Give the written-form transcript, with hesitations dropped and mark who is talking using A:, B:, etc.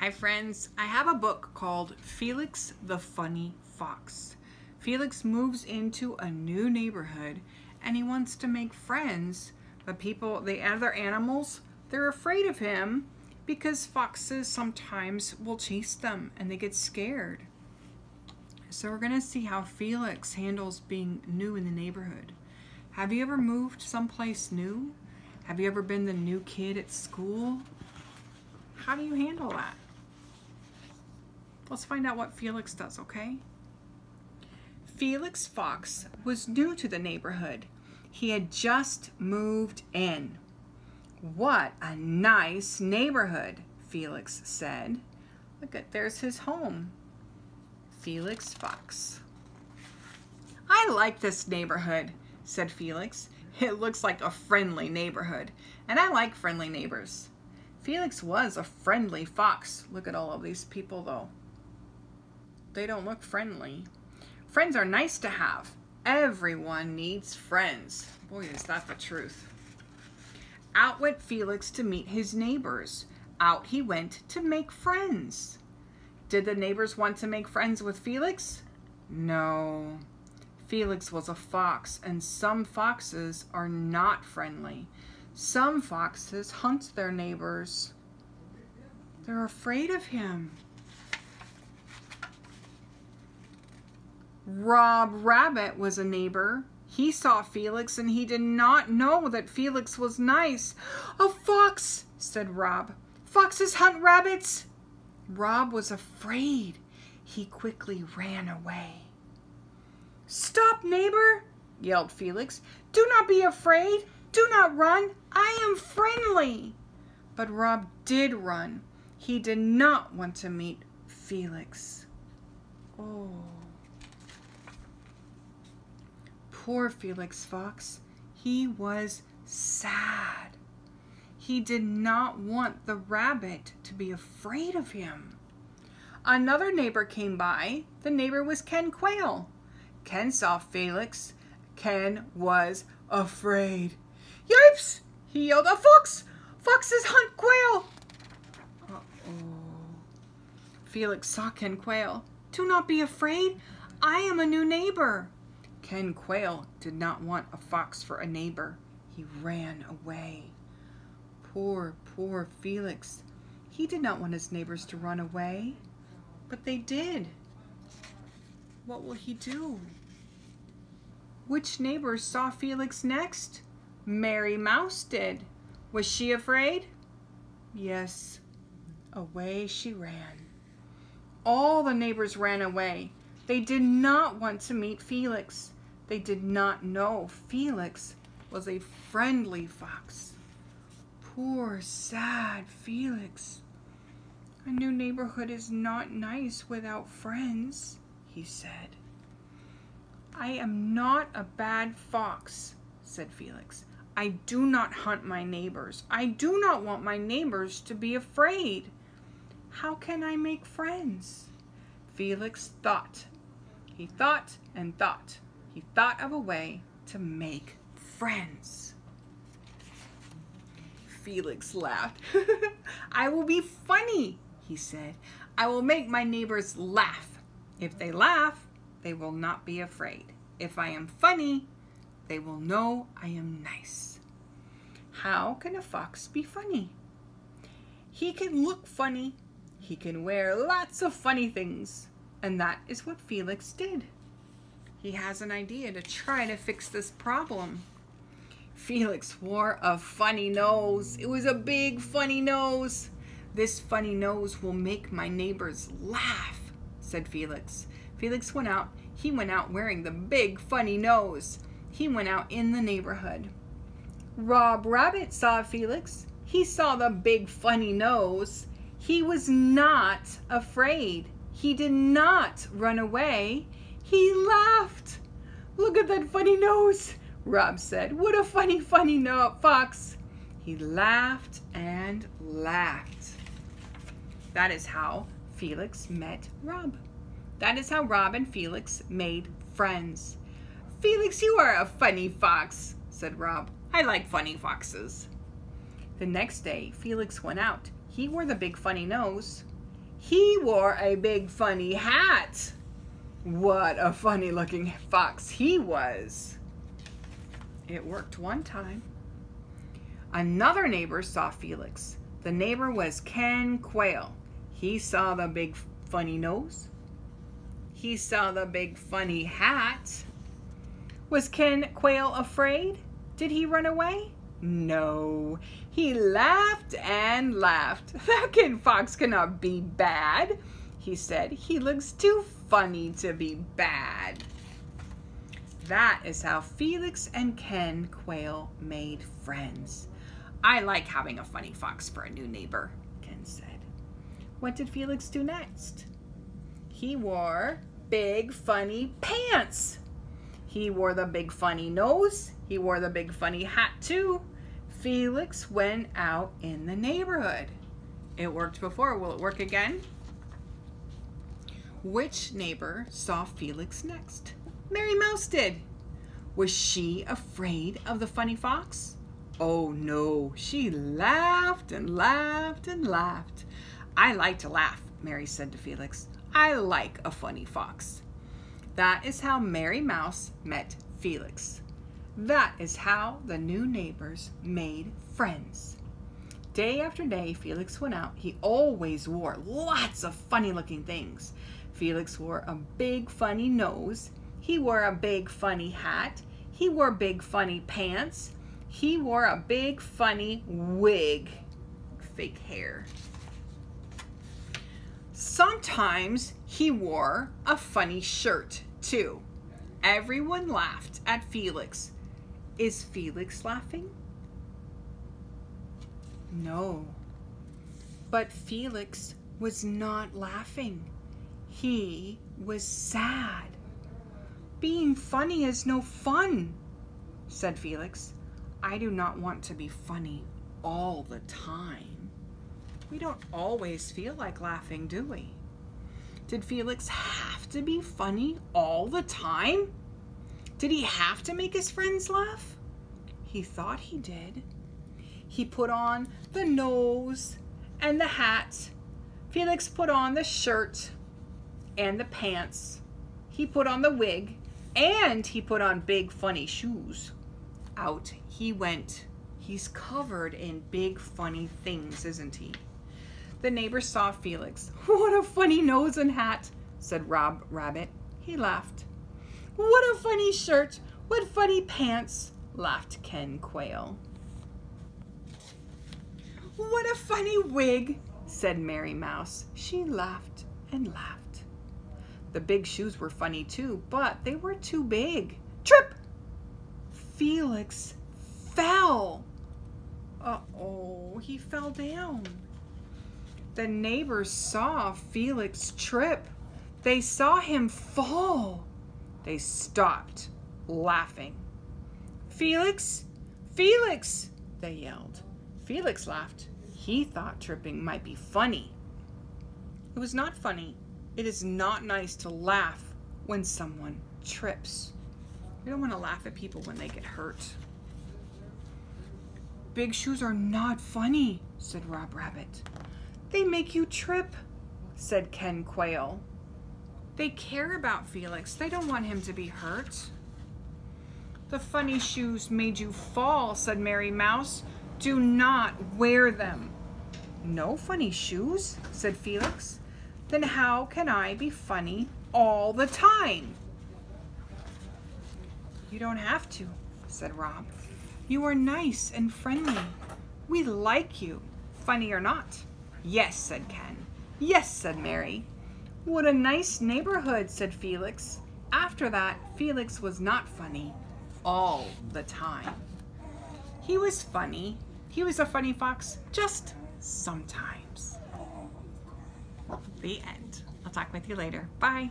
A: Hi friends, I have a book called Felix the Funny Fox. Felix moves into a new neighborhood and he wants to make friends, but the other animals, they're afraid of him because foxes sometimes will chase them and they get scared. So we're going to see how Felix handles being new in the neighborhood. Have you ever moved someplace new? Have you ever been the new kid at school? How do you handle that? Let's find out what Felix does, okay? Felix Fox was new to the neighborhood. He had just moved in. What a nice neighborhood, Felix said. Look at, there's his home. Felix Fox. I like this neighborhood, said Felix. It looks like a friendly neighborhood, and I like friendly neighbors. Felix was a friendly fox. Look at all of these people, though. They don't look friendly. Friends are nice to have. Everyone needs friends. Boy, is that the truth. Out went Felix to meet his neighbors. Out he went to make friends. Did the neighbors want to make friends with Felix? No. Felix was a fox, and some foxes are not friendly. Some foxes hunt their neighbors. They're afraid of him. Rob Rabbit was a neighbor. He saw Felix and he did not know that Felix was nice. "A fox," said Rob. "Foxes hunt rabbits." Rob was afraid. He quickly ran away. "Stop, neighbor," yelled Felix. "Do not be afraid. Do not run. I am friendly." But Rob did run. He did not want to meet Felix. Oh. Poor Felix Fox. He was sad. He did not want the rabbit to be afraid of him. Another neighbor came by. The neighbor was Ken Quail. Ken saw Felix. Ken was afraid. "Yipes!" he yelled. "A fox! Foxes hunt quail!" Uh-oh. Felix saw Ken Quail. "Do not be afraid. I am a new neighbor." Ken Quail did not want a fox for a neighbor. He ran away. Poor Felix. He did not want his neighbors to run away, but they did. What will he do? Which neighbors saw Felix next? Mary Mouse did. Was she afraid? Yes. Away she ran. All the neighbors ran away. They did not want to meet Felix. They did not know Felix was a friendly fox. Poor, sad Felix. "A new neighborhood is not nice without friends," he said. "I am not a bad fox," said Felix. "I do not hunt my neighbors. I do not want my neighbors to be afraid. How can I make friends?" Felix thought. He thought and thought. He thought of a way to make friends. Felix laughed. "I will be funny," he said. "I will make my neighbors laugh. If they laugh, they will not be afraid. If I am funny, they will know I am nice." How can a fox be funny? He can look funny. He can wear lots of funny things. And that is what Felix did. He has an idea to try to fix this problem. Felix wore a funny nose. It was a big funny nose. "This funny nose will make my neighbors laugh," said Felix. Felix went out. He went out wearing the big funny nose. He went out in the neighborhood. Rob Rabbit saw Felix. He saw the big funny nose. He was not afraid. He did not run away. He laughed. "Look at that funny nose," Rob said. "What a funny fox." He laughed and laughed. That is how Felix met Rob. That is how Rob and Felix made friends. "Felix, you are a funny fox," said Rob. "I like funny foxes." The next day, Felix went out. He wore the big funny nose. He wore a big funny hat. What a funny looking fox he was. It worked one time. Another neighbor saw Felix. The neighbor was Ken Quail. He saw the big funny nose. He saw the big funny hat. Was Ken Quail afraid? Did he run away? No. He laughed and laughed. That Ken Fox cannot be bad, he said. He looks too funny to be bad. That is how Felix and Ken Quail made friends. I like having a funny fox for a new neighbor, Ken said. What did Felix do next? He wore big funny pants. He wore the big funny nose. He wore the big funny hat too. Felix went out in the neighborhood. It worked before. Will it work again? Which neighbor saw Felix next? Mary Mouse did. Was she afraid of the funny fox? Oh no, she laughed and laughed and laughed. I like to laugh, Mary said to Felix. I like a funny fox. That is how Mary Mouse met Felix. That is how the new neighbors made friends. Day after day, Felix went out. He always wore lots of funny looking things. Felix wore a big funny nose. He wore a big funny hat. He wore big funny pants. He wore a big funny wig. Fake hair. Sometimes he wore a funny shirt too. Everyone laughed at Felix. Is Felix laughing? No. But Felix was not laughing. He was sad. Being funny is no fun, said Felix. I do not want to be funny all the time. We don't always feel like laughing, do we? Did Felix have to be funny all the time? Did he have to make his friends laugh? He thought he did. He put on the nose and the hat. Felix put on the shirt and the pants. He put on the wig and he put on big funny shoes. Out he went. He's covered in big funny things, isn't he? The neighbor saw Felix. What a funny nose and hat, said Rob Rabbit. He laughed. What a funny shirt. What funny pants, laughed Ken Quail. What a funny wig, said Mary Mouse. She laughed and laughed. The big shoes were funny too, but they were too big. Trip! Felix fell. Uh-oh, he fell down. The neighbors saw Felix trip. They saw him fall. They stopped laughing. Felix, Felix, they yelled. Felix laughed. He thought tripping might be funny. It was not funny. It is not nice to laugh when someone trips. We don't want to laugh at people when they get hurt. Big shoes are not funny, said Rob Rabbit. They make you trip, said Ken Quail. They care about Felix. They don't want him to be hurt. The funny shoes made you fall, said Mary Mouse. Do not wear them. No funny shoes, said Felix. Then how can I be funny all the time? You don't have to, said Rob. You are nice and friendly. We like you, funny or not. Yes, said Ken. Yes, said Mary. What a nice neighborhood, said Felix. After that, Felix was not funny all the time. He was funny. He was a funny fox just sometimes. The end. I'll talk with you later. Bye.